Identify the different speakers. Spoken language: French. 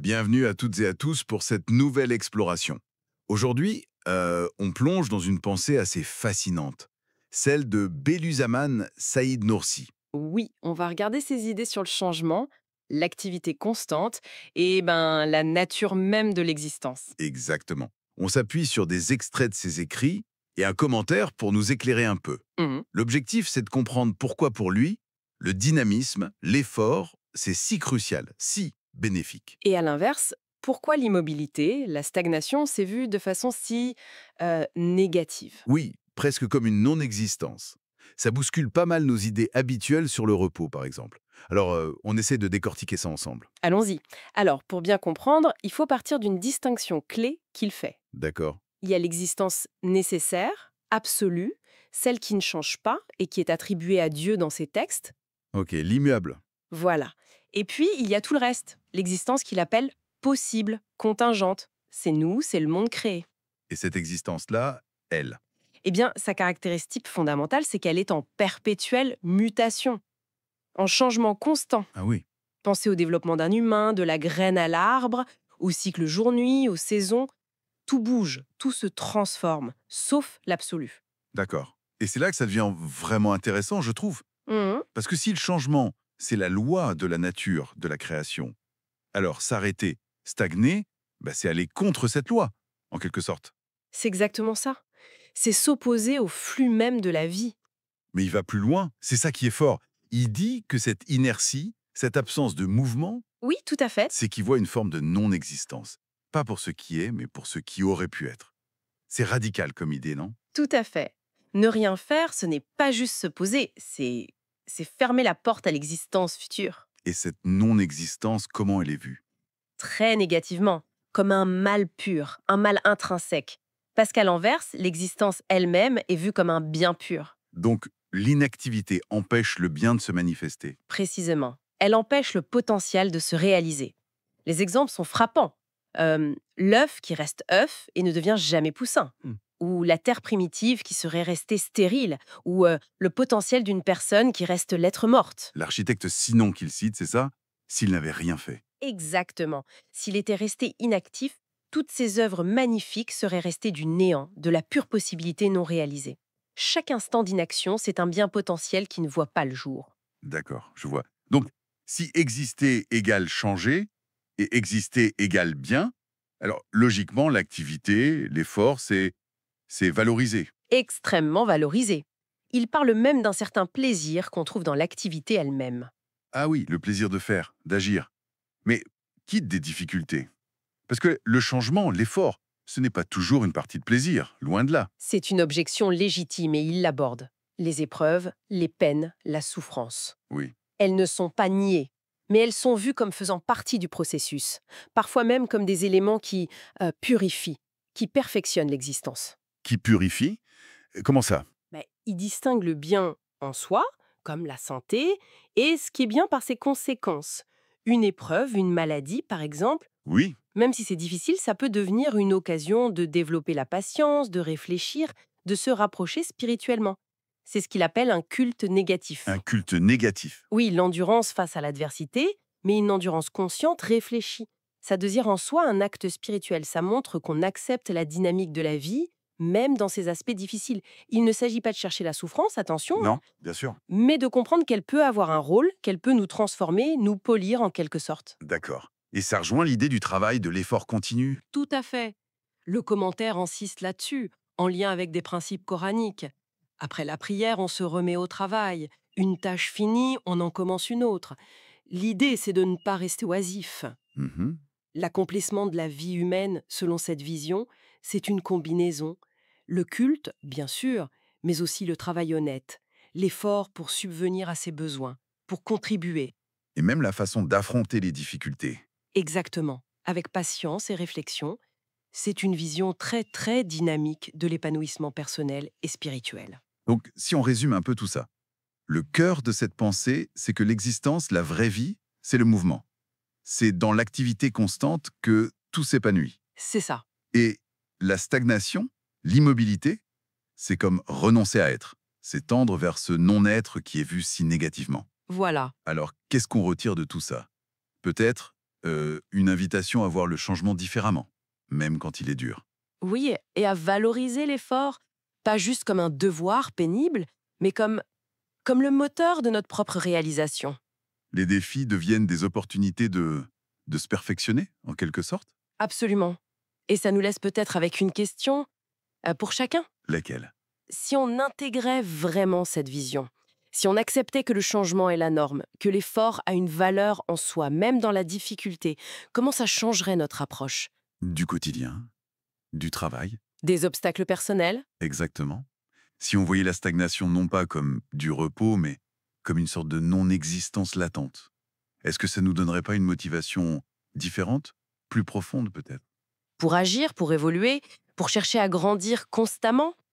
Speaker 1: Bienvenue à toutes et à tous pour cette nouvelle exploration. Aujourd'hui, on plonge dans une pensée assez fascinante, celle de Belluzaman Saïd Nursi.
Speaker 2: Oui, on va regarder ses idées sur le changement, l'activité constante et la nature même de l'existence.
Speaker 1: Exactement. On s'appuie sur des extraits de ses écrits et un commentaire pour nous éclairer un peu.
Speaker 2: Mhm.
Speaker 1: L'objectif, c'est de comprendre pourquoi pour lui, le dynamisme, l'effort, c'est si crucial, si bénéfique.
Speaker 2: Et à l'inverse, pourquoi l'immobilité, la stagnation, s'est vue de façon si négative?
Speaker 1: Oui, presque comme une non-existence. Ça bouscule pas mal nos idées habituelles sur le repos, par exemple. Alors, on essaie de décortiquer ça ensemble.
Speaker 2: Allons-y. Alors, pour bien comprendre, il faut partir d'une distinction clé qu'il fait.
Speaker 1: D'accord.
Speaker 2: Il y a l'existence nécessaire, absolue, celle qui ne change pas et qui est attribuée à Dieu dans ses textes.
Speaker 1: Ok, l'immuable.
Speaker 2: Voilà. Et puis, il y a tout le reste, l'existence qu'il appelle possible, contingente. C'est nous, c'est le monde créé.
Speaker 1: Et cette existence-là, elle.
Speaker 2: Eh bien, sa caractéristique fondamentale, c'est qu'elle est en perpétuelle mutation, en changement constant.
Speaker 1: Ah oui,
Speaker 2: Pensez au développement d'un humain, de la graine à l'arbre, au cycle jour-nuit, aux saisons. Tout bouge, tout se transforme, sauf l'absolu.
Speaker 1: d'accord. Et c'est là que ça devient vraiment intéressant, je trouve.
Speaker 2: Mhm.
Speaker 1: Parce que si le changement, c'est la loi de la nature, de la création, alors s'arrêter, stagner, bah, c'est aller contre cette loi, en quelque sorte.
Speaker 2: C'est exactement ça. C'est s'opposer au flux même de la vie.
Speaker 1: Mais il va plus loin, c'est ça qui est fort. Il dit que cette inertie, cette absence de mouvement,
Speaker 2: Oui, tout à fait.
Speaker 1: c'est qu'il voit une forme de non-existence. Pas pour ce qui est, mais pour ce qui aurait pu être. C'est radical comme idée, non?
Speaker 2: Tout à fait. Ne rien faire, ce n'est pas juste se poser, c'est fermer la porte à l'existence future.
Speaker 1: Et cette non-existence, comment elle est vue?
Speaker 2: Très négativement, comme un mal pur, un mal intrinsèque. Parce qu'à l'inverse, l'existence elle-même est vue comme un bien pur.
Speaker 1: Donc, l'inactivité empêche le bien de se manifester.
Speaker 2: Précisément. Elle empêche le potentiel de se réaliser. Les exemples sont frappants. L'œuf qui reste œuf et ne devient jamais poussin.
Speaker 1: Hmm.
Speaker 2: Ou la terre primitive qui serait restée stérile. Ou le potentiel d'une personne qui reste lettre morte.
Speaker 1: L'architecte Sinon qu'il cite, c'est ça? S'il n'avait rien fait.
Speaker 2: Exactement. S'il était resté inactif, toutes ses œuvres magnifiques seraient restées du néant, de la pure possibilité non réalisée. Chaque instant d'inaction, c'est un bien potentiel qui ne voit pas le jour.
Speaker 1: D'accord, je vois. Donc, si exister égale changer, et exister égale bien, alors logiquement, l'activité, l'effort, c'est valorisé.
Speaker 2: Extrêmement valorisé. Il parle même d'un certain plaisir qu'on trouve dans l'activité elle-même.
Speaker 1: Ah oui, le plaisir de faire, d'agir. Mais quitte des difficultés. Parce que le changement, l'effort, ce n'est pas toujours une partie de plaisir, loin de là.
Speaker 2: C'est une objection légitime et il l'aborde. Les épreuves, les peines, la souffrance.
Speaker 1: Oui.
Speaker 2: Elles ne sont pas niées, mais elles sont vues comme faisant partie du processus, parfois même comme des éléments qui purifient, qui perfectionnent l'existence.
Speaker 1: Qui purifie? Comment ça?
Speaker 2: Mais il distingue le bien en soi, comme la santé, et ce qui est bien par ses conséquences. Une épreuve, une maladie par exemple,
Speaker 1: Oui,
Speaker 2: même si c'est difficile, ça peut devenir une occasion de développer la patience, de réfléchir, de se rapprocher spirituellement. C'est ce qu'il appelle un culte
Speaker 1: un
Speaker 2: négatif.
Speaker 1: culte négatif.
Speaker 2: Oui, l'endurance face à l'adversité, mais une endurance consciente, réfléchie. Ça désire en soi un acte spirituel. Ça montre qu'on accepte la dynamique de la vie, même dans ses aspects difficiles. Il ne s'agit pas de chercher la souffrance, attention, hein,
Speaker 1: Non, bien sûr.
Speaker 2: mais de comprendre qu'elle peut avoir un rôle, qu'elle peut nous transformer, nous polir en quelque sorte.
Speaker 1: D'accord. Et ça rejoint l'idée du travail, de l'effort continu.
Speaker 2: Tout à fait. Le commentaire insiste là-dessus, en lien avec des principes coraniques. Après la prière, on se remet au travail. Une tâche finie, on en commence une autre. L'idée, c'est de ne pas rester oisif.
Speaker 1: Mhm.
Speaker 2: L'accomplissement de la vie humaine, selon cette vision, c'est une combinaison. Le culte, bien sûr, mais aussi le travail honnête. L'effort pour subvenir à ses besoins, pour contribuer.
Speaker 1: Et même la façon d'affronter les difficultés.
Speaker 2: Exactement. Avec patience et réflexion, c'est une vision très très dynamique de l'épanouissement personnel et spirituel.
Speaker 1: Donc, si on résume un peu tout ça, le cœur de cette pensée, c'est que l'existence, la vraie vie, c'est le mouvement. C'est dans l'activité constante que tout s'épanouit.
Speaker 2: C'est ça.
Speaker 1: Et la stagnation, l'immobilité, c'est comme renoncer à être. C'est tendre vers ce non-être qui est vu si négativement.
Speaker 2: Voilà.
Speaker 1: Alors, qu'est-ce qu'on retire de tout ça? Peut-être Une invitation à voir le changement différemment, même quand il est dur.
Speaker 2: Oui, et à valoriser l'effort, pas juste comme un devoir pénible, mais comme le moteur de notre propre réalisation.
Speaker 1: Les défis deviennent des opportunités de se perfectionner, en quelque sorte.
Speaker 2: Absolument. Et ça nous laisse peut-être avec une question pour chacun.
Speaker 1: Laquelle?
Speaker 2: Si on intégrait vraiment cette vision, si on acceptait que le changement est la norme, que l'effort a une valeur en soi, même dans la difficulté, comment ça changerait notre approche?
Speaker 1: Du quotidien, du travail,
Speaker 2: Des obstacles personnels?
Speaker 1: exactement. Si on voyait la stagnation non pas comme du repos, mais comme une sorte de non-existence latente, est-ce que ça nous donnerait pas une motivation différente, plus profonde peut-être?
Speaker 2: Pour agir, pour évoluer, pour chercher à grandir constamment?